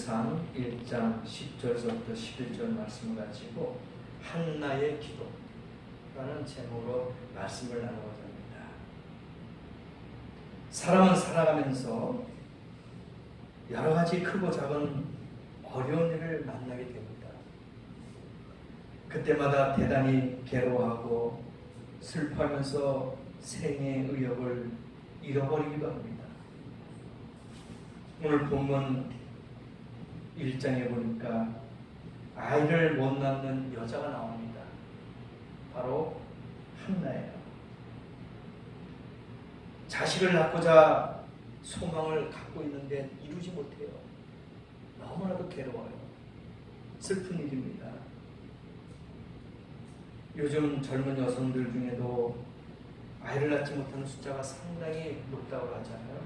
사무엘상 1장 10절에서부터 11절 말씀을 가지고 한나의 기도라는 제목으로 말씀을 나누고자 합니다. 사람은 살아가면서 여러 가지 크고 작은 어려운 일을 만나게 됩니다. 그때마다 대단히 괴로워하고 슬퍼하면서 생의 의욕을 잃어버리기도 합니다. 오늘 본문 1장에 보니까 아이를 못 낳는 여자가 나옵니다. 바로 한나예요. 자식을 낳고자 소망을 갖고 있는데 이루지 못해요. 너무나도 괴로워요. 슬픈 일입니다. 요즘 젊은 여성들 중에도 아이를 낳지 못하는 숫자가 상당히 높다고 하잖아요.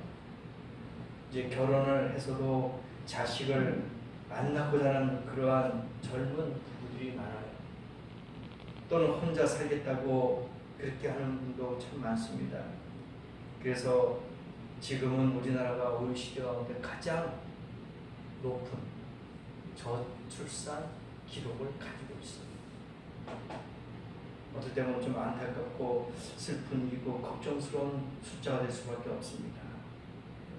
이제 결혼을 해서도 자식을 안 낳고자 하는 그러한 젊은 부부들이 많아요. 또는 혼자 살겠다고 그렇게 하는 분도 참 많습니다. 그래서 지금은 우리나라가 OECD 가운데 가장 높은 저출산 기록을 가지고 있습니다. 어떨 때는 좀 안타깝고 슬픈 일이고 걱정스러운 숫자가 될 수밖에 없습니다.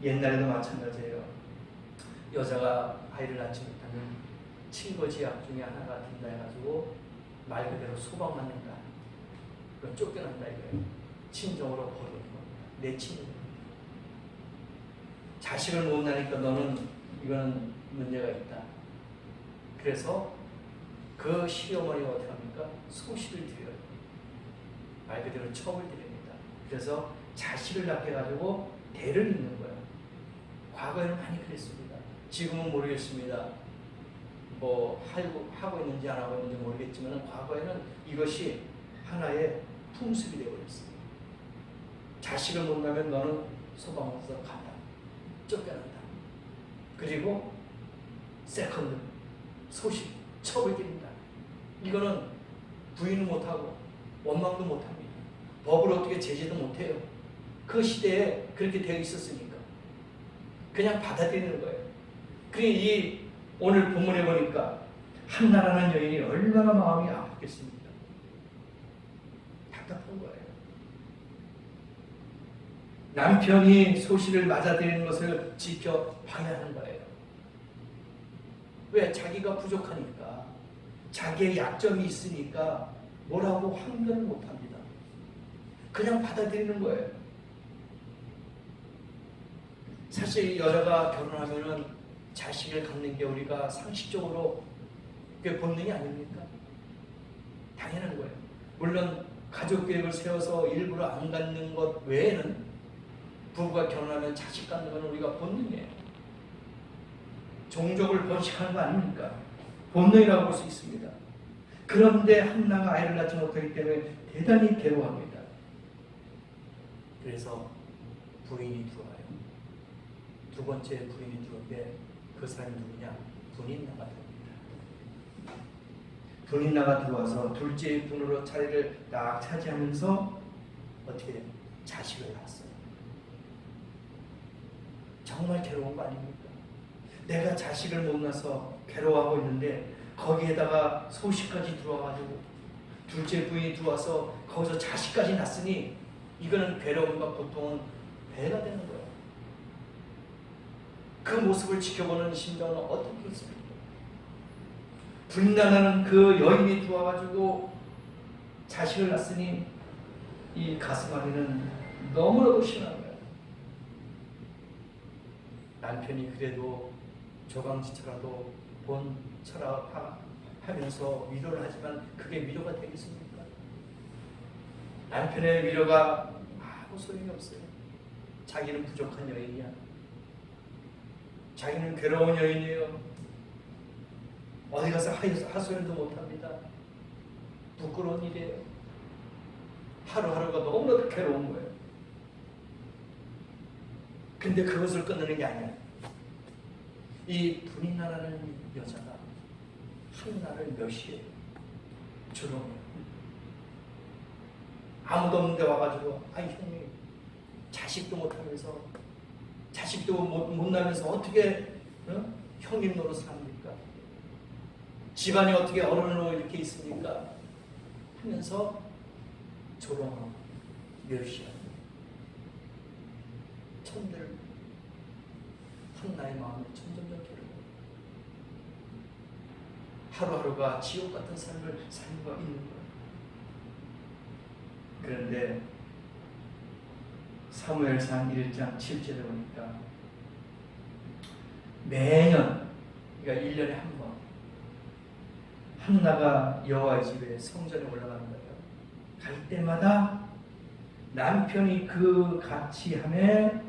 옛날에도 마찬가지예요. 여자가 아이를 낳지 못하면 친거지약 중에 하나가 된다 해가지고 말 그대로 소방 맞는다. 그럼 쫓겨난다 이거예요. 친정으로 버리는 겁니다. 내 친정. 자식을 못 낳으니까 너는 이거는 문제가 있다. 그래서 그 시어머니가 어떻게 합니까? 소식을 드려요. 말 그대로 첩을 드립니다. 그래서 자식을 낳게 해가지고 대를 잇는 거예요. 과거에는 많이 그랬습니다. 지금은 모르겠습니다. 뭐 하고 있는지 안 하고 있는지 모르겠지만 과거에는 이것이 하나의 풍습이 되어버렸습니다. 자식을 못 낳으면 너는 소방서로 간다. 쫓겨난다. 그리고 세컨드 소식 첩을 드린다. 이거는 부인은 못하고 원망도 못합니다. 법을 어떻게 제재도 못해요. 그 시대에 그렇게 되어 있었으니까 그냥 받아들이는 거예요. 그러니 이 오늘 본문에 보니까 한나라는 여인이 얼마나 마음이 아팠겠습니까? 답답한 거예요. 남편이 소식을 맞아들이는 것을 지켜봐야 하는 거예요. 왜? 자기가 부족하니까, 자기의 약점이 있으니까 뭐라고 항변을 못합니다. 그냥 받아들이는 거예요. 사실 여자가 결혼하면은 자식을 갖는 게 우리가 상식적으로 그게 본능이 아닙니까? 당연한 거예요. 물론 가족 계획을 세워서 일부러 안 갖는 것 외에는 부부가 결혼하면 자식 갖는 건 우리가 본능이에요. 종족을 번식하는 거 아닙니까? 본능이라고 볼 수 있습니다. 그런데 한나가 아이를 낳지 못하기 때문에 대단히 괴로워합니다. 그래서 부인이 들어와요. 두 번째 부인이 들어오는데 그 사람이 누구냐? 분인나가 들어옵니다. 분인나가 들어와서 둘째 분으로 자리를 딱 차지하면서 어떻게 자식을 낳았어요. 정말 괴로운 거 아닙니까? 내가 자식을 못 낳아서 괴로워하고 있는데 거기에다가 소식까지 들어와가지고 둘째 부인이 들어와서 거기서 자식까지 낳았으니 이거는 괴로움과 고통은 배가 되는 거예요. 그 모습을 지켜보는 심정은 어떻겠습니까? 분란하는 그 여인이 들어와가지고 자식을 낳았으니 이 가슴 안에는 너무나도 심한 거예요. 남편이 그래도 조강지처라도 본 철학하면서 위로를 하지만 그게 위로가 되겠습니까? 남편의 위로가 아무 소용이 없어요. 자기는 부족한 여인이야. 자기는 괴로운 여인이에요. 어디 가서 하소연도 못합니다. 부끄러운 일이에요. 하루하루가 너무나도 괴로운 거예요. 근데 그것을 끊는 게 아니야. 이 분인나라는 여자가 한나를 멸시해요. 조롱해요. 아무도 없는데 와가지고 아이 형님 자식도 못하면서 자식도 못 낳으면서 어떻게 형님 노릇을 합니까? 집안이 어떻게 어른으로 이렇게 있습니까? 하면서 조롱하고 멸시하고 천들 한나의 마음을 점점점 괴롭고 하루하루가 지옥 같은 삶을 살고 있는 거예요. 그런데 사무엘상 1장 7절에 보니까 매년, 그러니까 1년에 한 번, 한나가 여호와의 집에 성전에 올라가는 거예요. 갈 때마다 남편이 그 같이 하매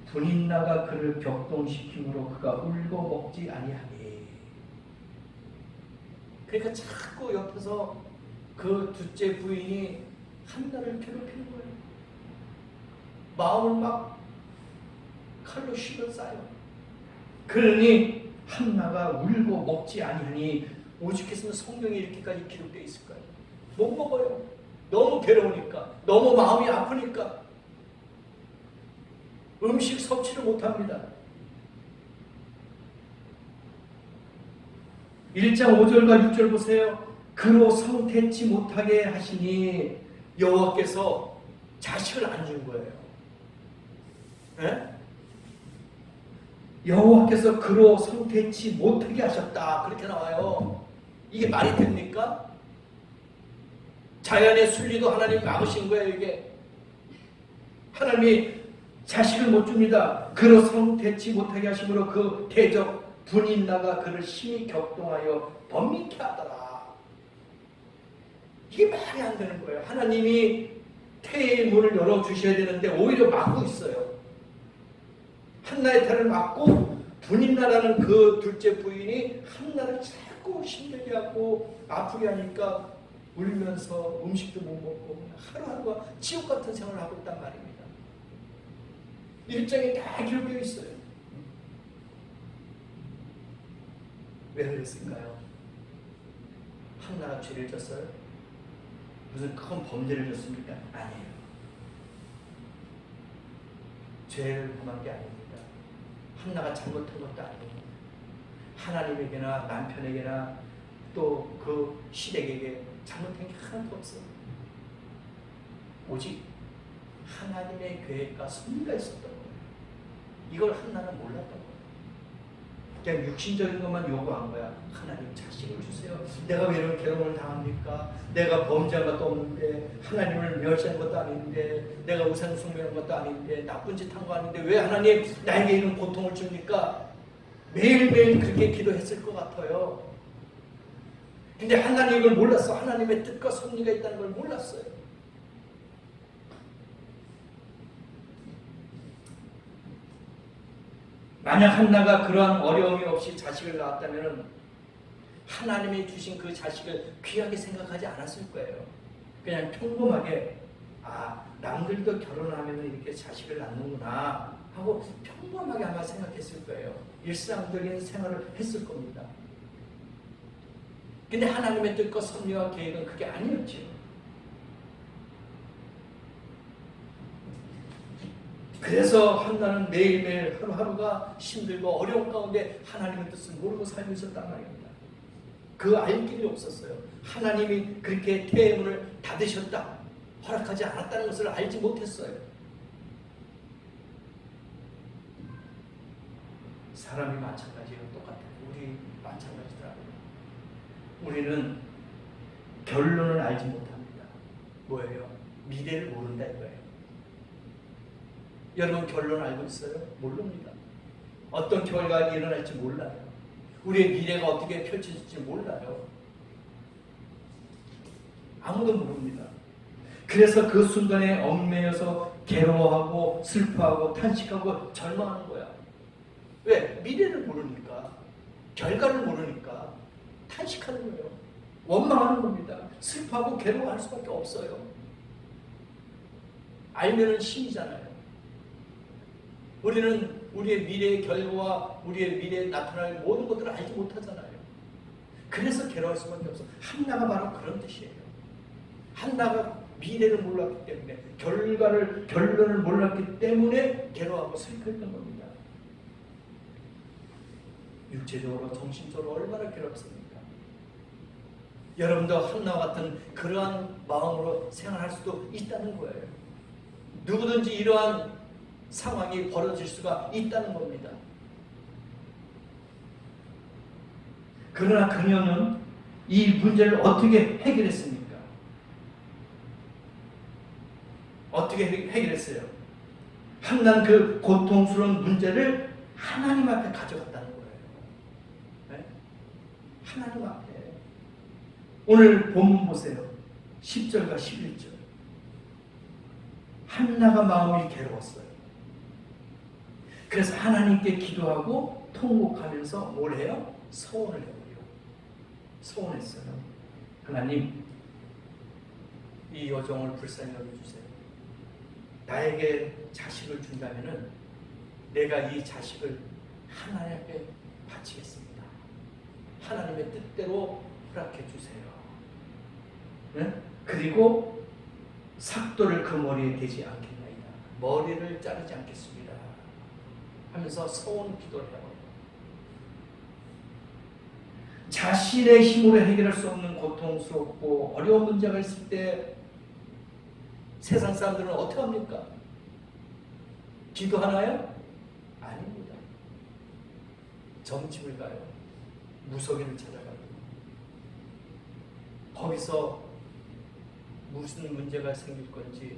분인나가 그를 격동시키므로 그가 울고 먹지 아니하니. 그러니까 자꾸 옆에서 그 둘째 부인이 한나를 괴롭히는 거예요. 마음을 막 칼로 휘둘러 싸요. 그러니 한나가 울고 먹지 아니하니. 오죽했으면 성경에 이렇게까지 기록되어 있을까요? 못 먹어요. 너무 괴로우니까, 너무 마음이 아프니까 음식 섭취를 못합니다. 1장 5절과 6절 보세요. 그로 성태치 못하게 하시니 여호와께서 자식을 안 준 거예요. 네? 여호와께서 그로 성태치 못하게 하셨다, 그렇게 나와요. 이게 말이 됩니까? 자연의 순리도 하나님 막으신 거예요. 이게 하나님이 자식을 못 줍니다. 그로 성태치 못하게 하심으로 그 대적 분인나가 그를 심히 격동하여 번민케 하더라. 이게 말이 안 되는 거예요. 하나님이 태의 문을 열어주셔야 되는데 오히려 막고 있어요. 한나의 탈을 막고 분인나라는 그 둘째 부인이 한나를 자꾸 힘들게 하고 아프게 하니까 울면서 음식도 못 먹고 하루하루가 지옥 같은 생활을 하고 있단 말입니다. 일장에 다 기록되어 있어요. 왜 그랬을까요? 한나가 죄를 졌어요? 무슨 큰 범죄를 졌습니까? 아니에요. 죄를 범한 게 아닙니다. 한나가 잘못한 것도 아니고 하나님에게나 남편에게나 또 그 시댁에게 잘못한 게 하나도 없어요. 오직 하나님의 계획과 섭리가 있었던 거예요. 이걸 한나는 몰랐던 거예요. 그냥 육신적인 것만 요구한 거야. 하나님 자식을 주세요. 내가 왜 이런 괴로움을 당합니까? 내가 범죄한 것도 없는데, 하나님을 멸시한 것도 아닌데, 내가 우상 숭배한 것도 아닌데, 나쁜 짓 한 거 아닌데 왜 하나님 나에게 이런 고통을 줍니까? 매일매일 그렇게 기도했을 것 같아요. 근데 하나님 이걸 몰랐어. 하나님의 뜻과 섭리가 있다는 걸 몰랐어요. 만약 한나가 그러한 어려움이 없이 자식을 낳았다면 하나님이 주신 그 자식을 귀하게 생각하지 않았을 거예요. 그냥 평범하게 남들도 결혼하면 이렇게 자식을 낳는구나 하고 평범하게 아마 생각했을 거예요. 일상적인 생활을 했을 겁니다. 근데 하나님의 뜻과 섭리와 계획은 그게 아니었죠. 그래서 한나는 매일매일 하루하루가 힘들고 어려운 가운데 하나님의 뜻을 모르고 살고 있었단 말입니다. 그 알 길이 없었어요. 하나님이 그렇게 태의 문을 닫으셨다, 허락하지 않았다는 것을 알지 못했어요. 사람이 마찬가지예요. 똑같아요. 우리 마찬가지더라고요. 우리는 결론을 알지 못합니다. 뭐예요? 미래를 모른다 이거예요. 여러분 결론 알고 있어요? 모릅니다. 어떤 결과가 일어날지 몰라요. 우리의 미래가 어떻게 펼쳐질지 몰라요. 아무도 모릅니다. 그래서 그 순간에 얽매여서 괴로워하고 슬퍼하고 탄식하고 절망하는 거야. 왜? 미래를 모르니까, 결과를 모르니까 탄식하는 거예요. 원망하는 겁니다. 슬퍼하고 괴로워할 수밖에 없어요. 알면은 신이잖아요. 우리는 우리의 미래의 결과와 우리의 미래에 나타날 모든 것들을 알지 못하잖아요. 그래서 괴로워할 수밖에 없어. 한나가 바로 그런 뜻이에요. 한나가 미래를 몰랐기 때문에, 결론을 몰랐기 때문에 괴로워하고 슬퍼했던 겁니다. 육체적으로 정신적으로 얼마나 괴롭습니까? 여러분도 한나와 같은 그러한 마음으로 생활할 수도 있다는 거예요. 누구든지 이러한 상황이 벌어질 수가 있다는 겁니다. 그러나 그녀는 이 문제를 어떻게 해결했습니까? 어떻게 해결했어요? 한나는 그 고통스러운 문제를 하나님 앞에 가져갔다는 거예요. 네? 하나님 앞에. 오늘 본문 보세요. 10절과 11절. 한나가 마음이 괴로웠어요. 그래서 하나님께 기도하고 통곡하면서 뭘 해요? 서원을 해요. 서원했어요. 하나님, 이 여종을 불쌍히 여겨주세요. 나에게 자식을 준다면은 내가 이 자식을 하나님 앞에 바치겠습니다. 하나님의 뜻대로 허락해 주세요. 네? 그리고 삭도를 그 머리에 대지 않겠나이다. 머리를 자르지 않겠습니다. 하면서 서원 기도를 해요. 자신의 힘으로 해결할 수 없는 고통스럽고 어려운 문제가 있을 때 세상 사람들은 어떻게 합니까? 기도하나요? 아닙니다. 점집을 가요. 무속인을 찾아가요. 거기서 무슨 문제가 생길 건지,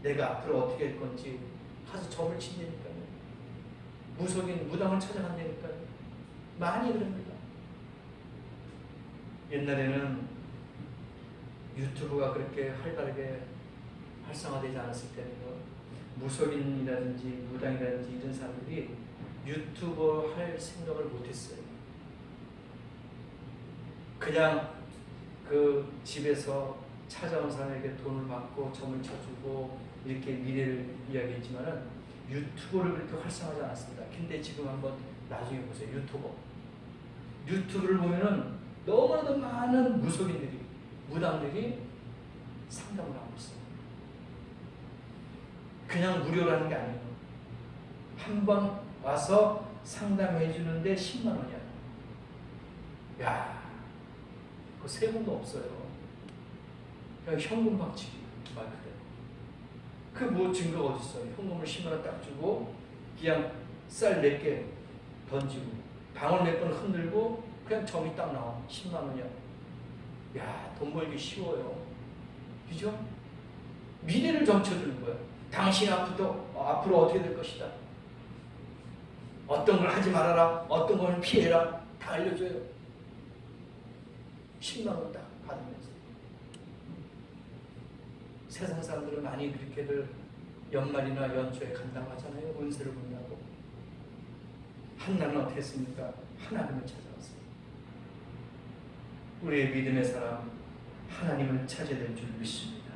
내가 앞으로 어떻게 할 건지 가서 점을 친다니까요. 무속인, 무당을 찾아간다니까요. 많이 그럽니다. 옛날에는 유튜브가 그렇게 활발하게 활성화되지 않았을 때는요, 무속인이라든지 무당이라든지 이런 사람들이 유튜버 할 생각을 못했어요. 그냥 그 집에서 찾아온 사람에게 돈을 받고 점을 쳐주고 이렇게 미래를 이야기했지만은 유튜브를 그렇게 활성화하지 않았습니다. 근데 지금 한번 나중에 보세요. 유튜브를 보면은 너무나도 많은 무속인들이, 무당들이 상담을 하고 있어요. 그냥 무료로 하는 게 아니에요. 한 번 와서 상담해 주는데 10만 원이야. 야, 그 세금도 없어요. 그냥 현금 방치기 말 그대로. 그 뭐 증거가 어디 있어요? 현금을 10만 원 딱 주고 그냥 쌀 4개 던지고 방울 몇 번 흔들고 그냥 점이 딱 나와. 10만 원이야. 야, 돈 벌기 쉬워요. 그죠? 미래를 점쳐주는 거야. 당신 앞으로 어떻게 될 것이다. 어떤 걸 하지 말아라. 어떤 걸 피해라. 다 알려줘요. 10만 원 딱 받으면서. 세상 사람들은 많이 그렇게들 연말이나 연초에 간다고 하잖아요. 운세를 본다고. 한나는 어떻게 했습니까? 하나님을 찾아왔어요. 우리의 믿음의 사람, 하나님을 찾아야 될 줄 믿습니다.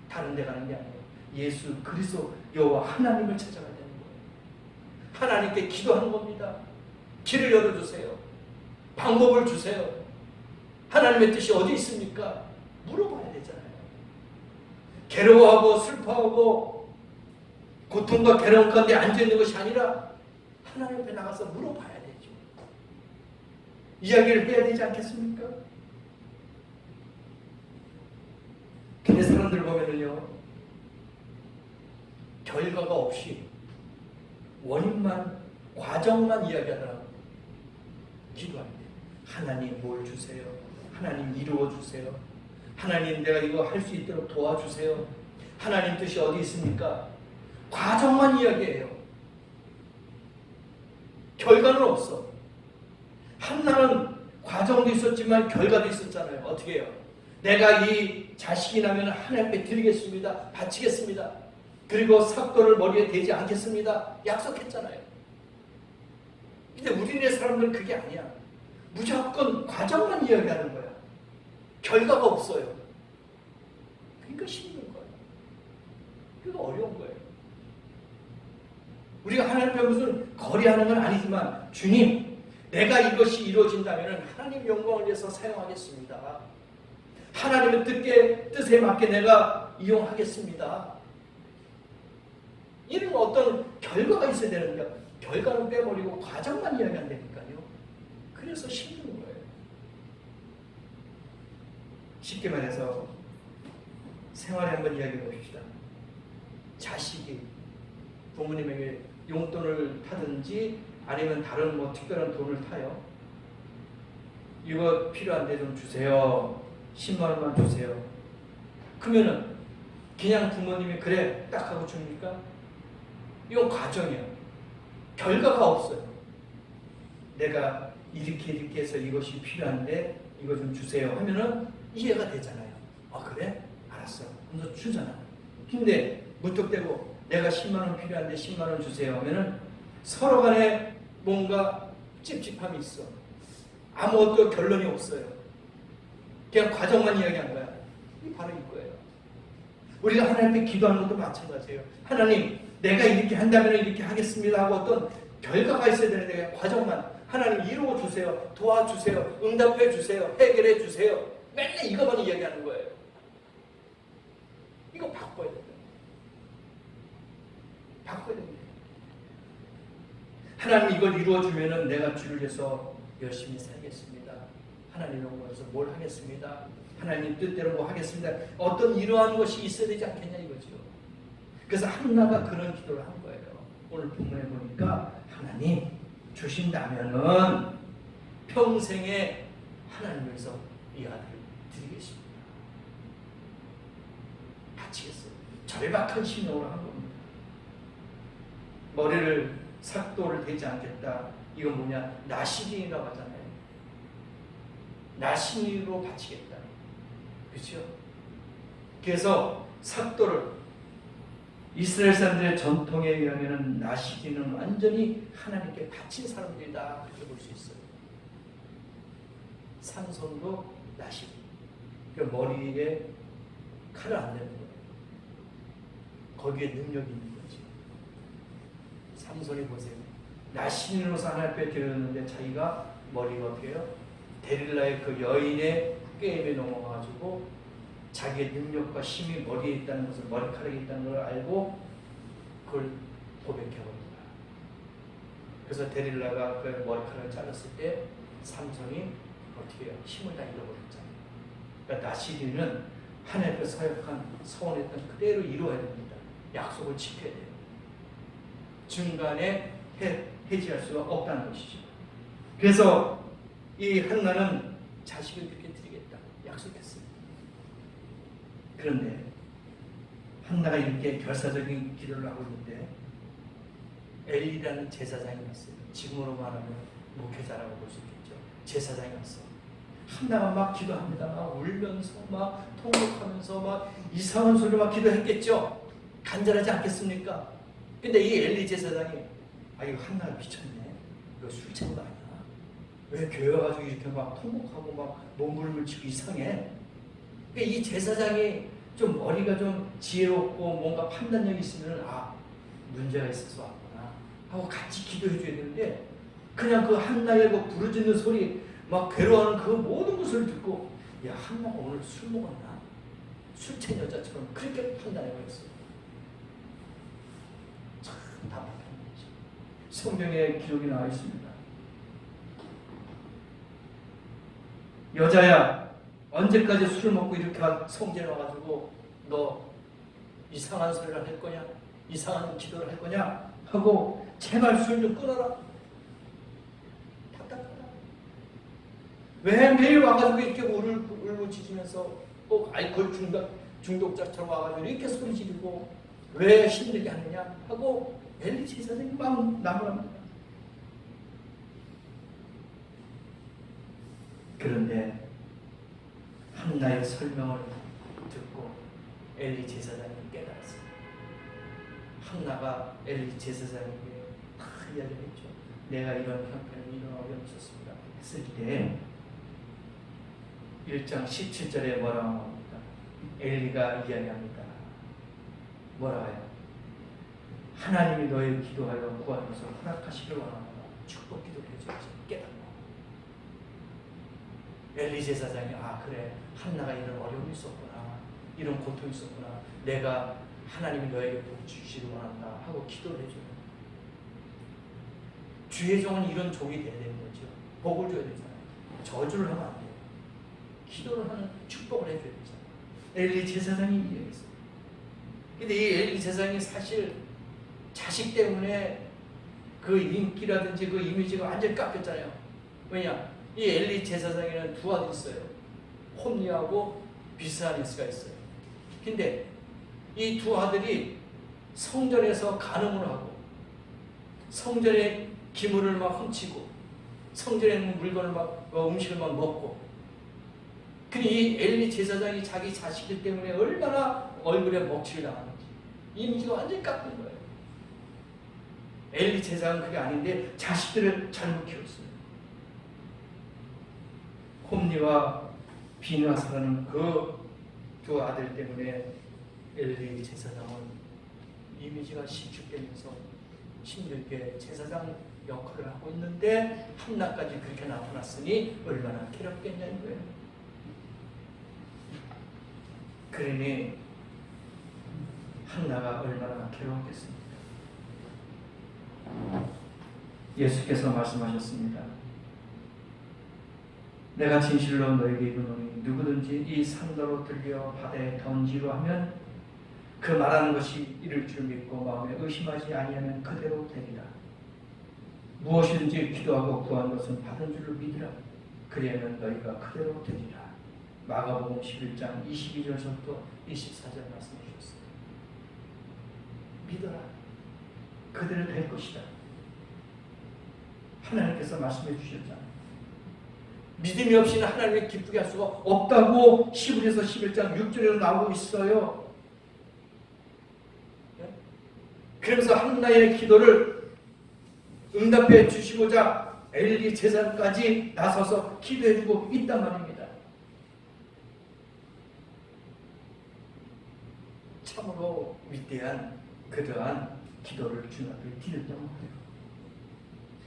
다른 데 가는 게 아니에요. 예수 그리스도 여호와 하나님을 찾아가야 되는 거예요. 하나님께 기도하는 겁니다. 길을 열어주세요. 방법을 주세요. 하나님의 뜻이 어디 있습니까? 물어봐야 되잖아요. 괴로워하고 슬퍼하고 고통과 괴로움 가운데 앉아있는 것이 아니라 하나님 앞에 나가서 물어봐야 되죠. 이야기를 해야 되지 않겠습니까? 근데 사람들 보면은요, 결과가 없이 원인만, 과정만 이야기하더라고요. 기도할 때 하나님 뭘 주세요? 하나님 이루어 주세요. 하나님 내가 이거 할 수 있도록 도와주세요. 하나님 뜻이 어디 있습니까? 과정만 이야기해요. 결과는 없어. 한나는 과정도 있었지만 결과도 있었잖아요. 어떻게 해요? 내가 이 자식이 나면 하나님 앞에 드리겠습니다. 바치겠습니다. 그리고 삭도를 머리에 대지 않겠습니다. 약속했잖아요. 근데 우리네 사람들은 그게 아니야. 무조건 과정만 이야기하는 거야. 결과가 없어요. 그러니까 힘든 거예요. 그러니까 어려운 거예요. 우리가 하나님 앞에 무슨 거래하는 건 아니지만, 주님, 내가 이것이 이루어진다면 하나님 영광을 위해서 사용하겠습니다. 하나님의 뜻에 맞게 내가 이용하겠습니다. 이런 어떤 결과가 있어야 되는 거야. 결과는 빼버리고 과정만 이야기한다니까요. 그래서 힘든 거예요. 쉽게 말해서 생활에 한번 이야기해 봅시다. 자식이 부모님에게 용돈을 타든지 아니면 다른 뭐 특별한 돈을 타요. 이거 필요한데 좀 주세요. 10만 원만 주세요. 그러면은 그냥 부모님이 그래 딱 하고 줍니까? 이건 과정이야. 결과가 없어요. 내가 이렇게 해서 이것이 필요한데 이거 좀 주세요 하면은 이해가 되잖아요. 아 그래? 알았어. 그래서 주잖아. 근데 무턱대고 내가 10만 원 필요한데 10만 원 주세요 하면은 서로 간에 뭔가 찝찝함이 있어. 아무것도 결론이 없어요. 그냥 과정만 이야기한 거야. 이게 바로 이거예요. 우리가 하나님 앞에 기도하는 것도 마찬가지예요. 하나님 내가 이렇게 한다면 이렇게 하겠습니다 하고 어떤 결과가 있어야 되는데 과정만 하나님 이루어 주세요. 도와주세요. 응답해 주세요. 해결해 주세요. 맨날 이것만 이야기하는 거예요. 이거 바꿔야 돼요. 바꿔야 됩니다. 하나님 이걸 이루어주면은 내가 주를 위해서 열심히 살겠습니다. 하나님 영광에서 뭘 하겠습니다. 하나님 뜻대로 뭐 하겠습니다. 어떤 이러한 것이 있어야 되지 않겠냐 이거죠. 그래서 한나가 그런 기도를 한 거예요. 오늘 본문에 보니까 하나님 주신다면은 평생에 하나님 위해서 이 아들을 드리겠습니다. 바치겠어요. 절박한 심령으로 한 겁니다. 머리를 삭도를 대지 않겠다. 이건 뭐냐? 나시린이라고 하잖아요. 나시린으로 바치겠다. 그렇죠? 그래서 삭도를 이스라엘 사람들의 전통에 의하면 나시린은 완전히 하나님께 바친 사람들이다. 그렇게 볼 수 있어요. 삼손도 나시린. 그 머리에 칼을 안 내는 거예요. 거기에 능력이 있는 거지. 삼손이 보세요. 나시린으로서 하나님 앞에 드렸는데 자기가 머리가 어떻게 해요? 데릴라의 그 여인의 게임에 넘어가가지고 자기의 능력과 힘이 머리에 있다는 것을, 머리카락이 있다는 걸 알고 그걸 고백해버립니다. 그래서 데릴라가 그 머리카락을 잘랐을 때 삼손이 어떻게 해요? 힘을 다 잃어버렸잖아요. 그러니까 나시린은 하나님 앞에 서원했던 그대로 이루어야 됩니다. 약속을 지켜야 돼요. 중간에 해지할 수가 없다는 것이죠. 그래서 이 한나는 자식을 그렇게 드리겠다 약속했어요. 그런데 한나가 이렇게 결사적인 기도를 하고 있는데 엘리라는 제사장이 왔어요. 지금으로 말하면 목회자라고 볼 수 있겠죠. 제사장이 왔어. 한나가 막 기도합니다. 막 울면서 막 통곡하면서 막 이상한 소리로 막 기도했겠죠. 간절하지 않겠습니까? 근데 이 엘리 제사장이 아 이거 한나가 미쳤네. 이거 술 취한 거 아니야? 왜 교회 와가지고 이렇게 막 통곡하고 막 몸부림을 치고 이상해? 그러니까 이 제사장이 좀 머리가 좀 지혜롭고 뭔가 판단력이 있으면 아 문제가 있어서 왔구나 하고 같이 기도해 줘야 되는데 그냥 그 한나의 그 부르짖는 소리 막 괴로워하는 그 모든 것을 듣고 야 한나가 오늘 술 먹었나? 술 취한 여자처럼 그렇게 판단해버렸어요. 참 답답한 거죠. 성경에 기록이 나와 있습니다. 여자야 언제까지 술을 먹고 이렇게 성전에 와가지고 너 이상한 소리를 할 거냐? 이상한 기도를 할 거냐? 하고 제발 술 좀 끊어라. 답답하다. 왜 매일 와가지고 이렇게 울부짖으면서 꼭 알코올 중독자처럼 와가지고 이렇게 소리 지르고 왜 힘들게 하느냐? 하고 엘리 제사장이 막 나무랍니다. 그런데 한나의 설명을 듣고 엘리 제사장이 깨달았어요. 한나가 엘리 제사장에게 다 이야기했죠. 내가 이런 형편이 이런 어려움이 있었습니다. 했을 때 1장 17절에 뭐라고 합니까? 엘리가 이야기합니다. 뭐라고 해요? 하나님이 너의 기도하여 구하는 것을 허락하시길 원하노라. 축복 기도를 해줘야지. 깨닫고 엘리 제사장이 아 그래 한나가 이런 어려움이 있었구나 이런 고통이 있었구나 내가 하나님이 너에게 복 주시길 원한다 하고 기도를 해줘요. 주의 종은 이런 종이 돼야 되는 거죠. 복을 줘야 되잖아요. 저주를 하면 안 돼요. 기도를 하는 축복을 해줘야 되잖아요. 엘리 제사장이 이해했어요. 근데 이 엘리 제사장이 사실 자식 때문에 그 인기라든지 그 이미지가 완전히 깎였잖아요. 왜냐? 이 엘리 제사장에는 두 아들이 있어요. 홈리하고 비스하니스가 있어요. 근데 이 두 아들이 성전에서 간음을 하고 성전의 기물을 막 훔치고 성전에 있는 물건을 막 음식을 막 먹고, 근데 이 엘리 제사장이 자기 자식들 때문에 얼마나 얼굴에 먹칠을 당하는지 이미지가 완전히 깎인 거예요. 엘리 제사장은 그게 아닌데 자식들을 잘못 키웠어요. 홈리와 비나사라는 그 두 아들 때문에 엘리 제사장은 이미지가 실축되면서 힘들게 제사장 역할을 하고 있는데 한나까지 그렇게 나타났으니 얼마나 괴롭겠냐는 거예요. 그러니 한나가 얼마나 괴로웠겠습니까? 예수께서 말씀하셨습니다. 내가 진실로 너에게 이르노니 누구든지 이 산더로 들려 바다에 던지려 하면 그 말하는 것이 이를 줄 믿고 마음에 의심하지 아니하면 그대로 되리라. 무엇이든지 기도하고 구한 것은 받은 줄로 믿으라. 그리하면 너희가 그대로 되리라. 마가복음 11장 22절부터 24절 말씀해 주셨어요. 믿어라. 그대로 될 것이다. 하나님께서 말씀해 주셨잖아요. 믿음이 없이는 하나님을 기쁘게 할 수가 없다고 히브리서 11장 6절에도 나오고 있어요. 그러면서 한나의 기도를 응답해 주시고자 엘리 제사장까지 나서서 기도해주고 있단 말입니다. 참으로 위대한 그러한 기도를 주님 앞에 드렸던 거예요.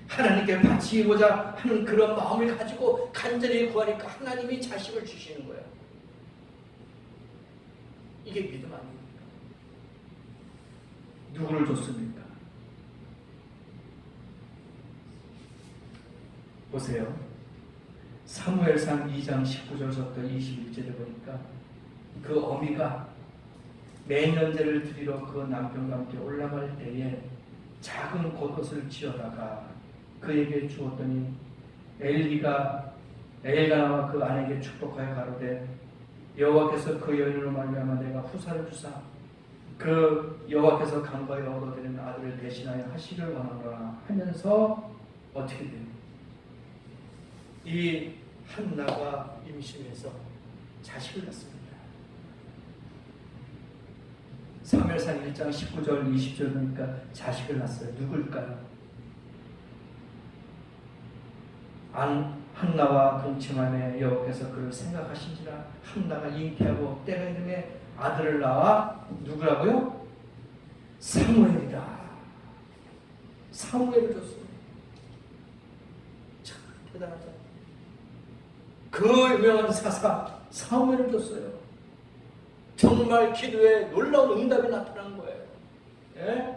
하나님께 바치고자 하는 그런 마음을 가지고 간절히 구하니까 하나님이 자식을 주시는 거예요. 이게 믿음 아닙니까? 누구를 줬습니까? 보세요. 사무엘상 2장 19절부터 21절에 보니까 그 어미가 매년제를 드리러 그 남편과 함께 올라갈 때에 작은 겉옷을 지어다가 그에게 주었더니 엘가가 나와 그 아내에게 축복하여 가로되 여호와께서 그 여인으로 말미암아 내가 후사를 주사 그 여호와께서 간과히 얻어들인 아들을 대신하여 하시를 원하노라 하면서 어떻게 돼요? 이 한나가 임신해서 자식을 낳습니다. 사무엘상 1장 19절 20절 보니까 자식을 낳았어요. 누굴까요? 한나와 동침함에 여호와께서 그를 생각하신지라. 한나가 잉태하고 때가 이름에 아들을 낳아 누구라고요? 사무엘이다. 사무엘을 줬어요. 참 대단하죠. 그 유명한 사사 사무엘을 줬어요. 정말 기도에 놀라운 응답이 나타난 거예요. 예?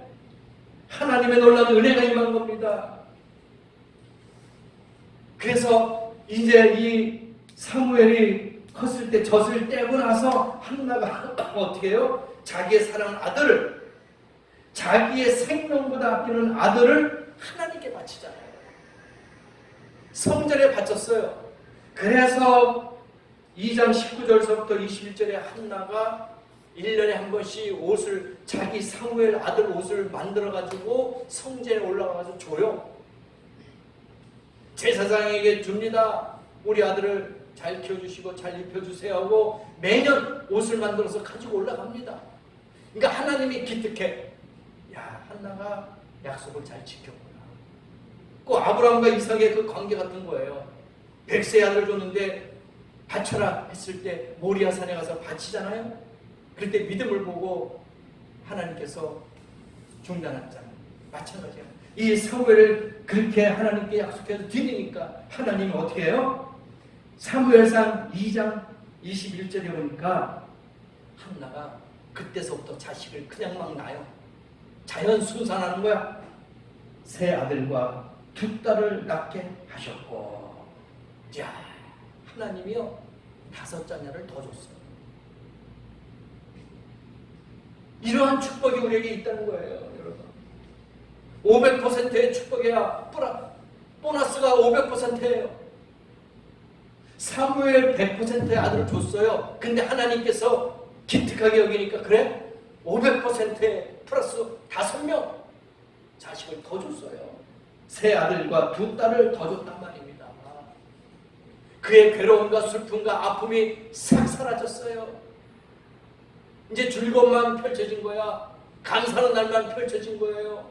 하나님의 놀라운 은혜가 임한 겁니다. 그래서 이제 이 사무엘이 컸을 때 젖을 떼고 나서 한나가 어떻게 해요? 자기의 사랑하는 아들을, 자기의 생명보다 아끼는 아들을 하나님께 바치잖아요. 성전에 바쳤어요. 그래서 2장 19절서부터 21절에 한나가 1년에 한 번씩 옷을, 자기 사무엘 아들 옷을 만들어가지고 성전에 올라가서 줘요. 제사장에게 줍니다. 우리 아들을 잘 키워주시고 잘 입혀주세요 하고 매년 옷을 만들어서 가지고 올라갑니다. 그러니까 하나님이 기특해. 야, 한나가 약속을 잘 지켰구나. 꼭 아브라함과 이삭의 그 관계 같은 거예요. 100세 아들을 줬는데 바쳐라 했을 때 모리아 산에 가서 바치잖아요. 그럴 때 믿음을 보고 하나님께서 중단했잖아요. 마찬가지예요. 이 사무엘을 그렇게 하나님께 약속해서 드리니까 하나님이 어떻게 해요? 사무엘상 2장 21절에 보니까 한나가 그때서부터 자식을 그냥 막 낳아요. 자연 순산하는 거야. 세 아들과 두 딸을 낳게 하셨고, 자, 하나님이요 5 자녀를 더 줬어요. 이러한 축복이 우리에게 있다는 거예요, 여러분. 500%의 축복이야. 보너스가 500%예요. 사무엘 100%의 아들을 줬어요. 근데 하나님께서 기특하게 여기니까 그래? 500%의 플러스 5명 자식을 더 줬어요. 3 아들과 2 딸을 더 줬단 말입니다. 그의 괴로움과 슬픔과 아픔이 싹 사라졌어요. 이제 즐거움만 펼쳐진 거야. 감사하는 날만 펼쳐진 거예요.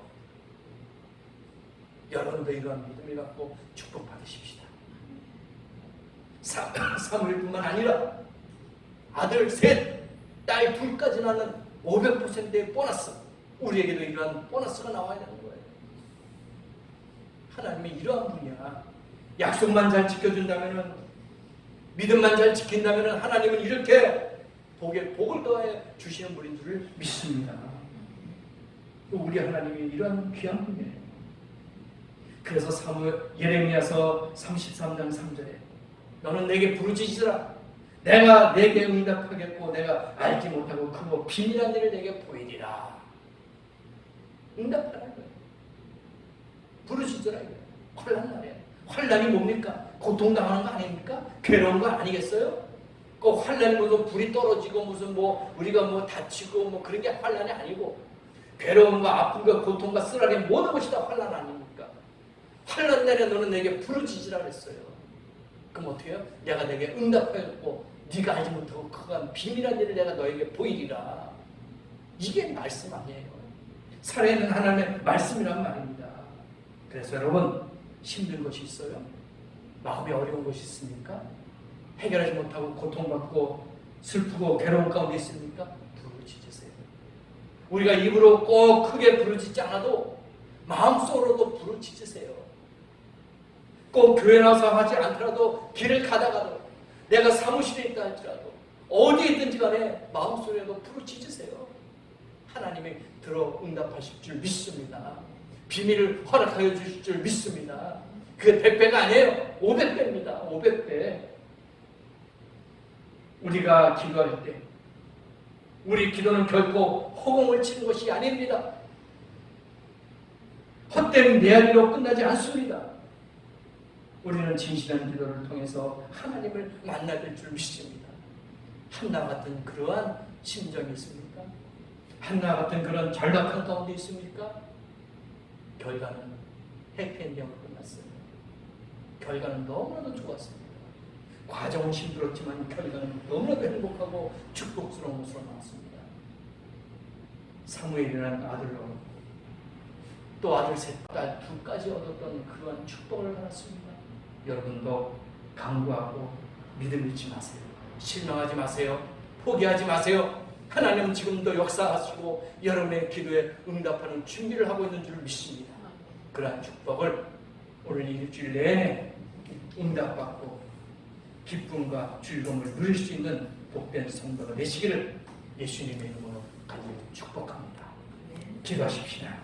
여러분도 이러한 믿음을 갖고 축복받으십시다. 사무엘뿐만 아니라 아들 3, 딸 2까지 나는 500%의 보너스, 우리에게도 이러한 보너스가 나와야 되는 거예요. 하나님이 이러한 분이야. 약속만 잘 지켜준다면, 믿음만 잘 지킨다면 하나님은 이렇게 복을 더해 주시는 분인 줄 믿습니다. 우리 하나님이 이러한 귀한 분이에요. 그래서 예레미야서 33장 3절에 너는 내게 부르짖으라. 내가 내게 응답하겠고 내가 알지 못하고 크고 비밀한 일을 내게 보이리라. 응답하라는 거예요. 부르짖으라 이거예요. 환난 날에. 환난이 뭡니까? 고통당하는 거 아닙니까? 괴로운 거 아니겠어요? 꼭 환난이 무슨 불이 떨어지고 무슨 우리가 다치고 그런 게 환난이 아니고, 괴로움과 아픔과 고통과 쓰라린 모든 것이 다 환난 아닙니까? 환난 날에 너는 내게 부르짖으라 그랬어요. 그럼 어떻게 해요? 내가 내게 응답하였고 네가 알지 못하고 그간 비밀한 일을 내가 너에게 보이리라. 이게 말씀 아니에요. 살아있는 하나님의 말씀이란 말입니다. 그래서 여러분, 힘든 것이 있어요? 마음이 어려운 것이 있습니까? 해결하지 못하고 고통받고 슬프고 괴로운 가운데 있습니까? 부르짖으세요. 우리가 입으로 꼭 크게 부르짖지 않아도 마음속으로도 부르짖으세요. 꼭 교회 나서 하지 않더라도 길을 가다가도 내가 사무실에 있다 할지라도 어디에 있든지 간에 마음속에도 부르짖으세요. 하나님이 들어 응답하실 줄 믿습니다. 비밀을 허락하여 주실 줄 믿습니다. 그게 100배가 아니에요. 500배입니다. 500배. 우리가 기도할 때 우리 기도는 결코 허공을 치는 것이 아닙니다. 헛된 메아리로 끝나지 않습니다. 우리는 진실한 기도를 통해서 하나님을 만나게 될 줄 믿습니다. 한나 같은 그러한 심정이 있습니까? 한나 같은 그런 절박한 가운데 있습니까? 결과는 해피엔딩으로 끝났어요. 결과는 너무나도 좋았습니다. 과정은 힘들었지만 결과는 너무나도 행복하고 축복스러운 것으로 나왔습니다. 사무엘이라는 아들로 또 아들 3, 딸 2까지 얻었던 그러한 축복을 받았습니다. 여러분도 강구하고 믿음 잃지 마세요. 실망하지 마세요. 포기하지 마세요. 하나님은 지금도 역사하시고 여러분의 기도에 응답하는 준비를 하고 있는 줄 믿습니다. 그러한 축복을 오늘 일주일 내내 응답받고 기쁨과 즐거움을 누릴 수 있는 복된 성도가 되시기를 예수님의 이름으로 간절히 축복합니다. 기도하십시다.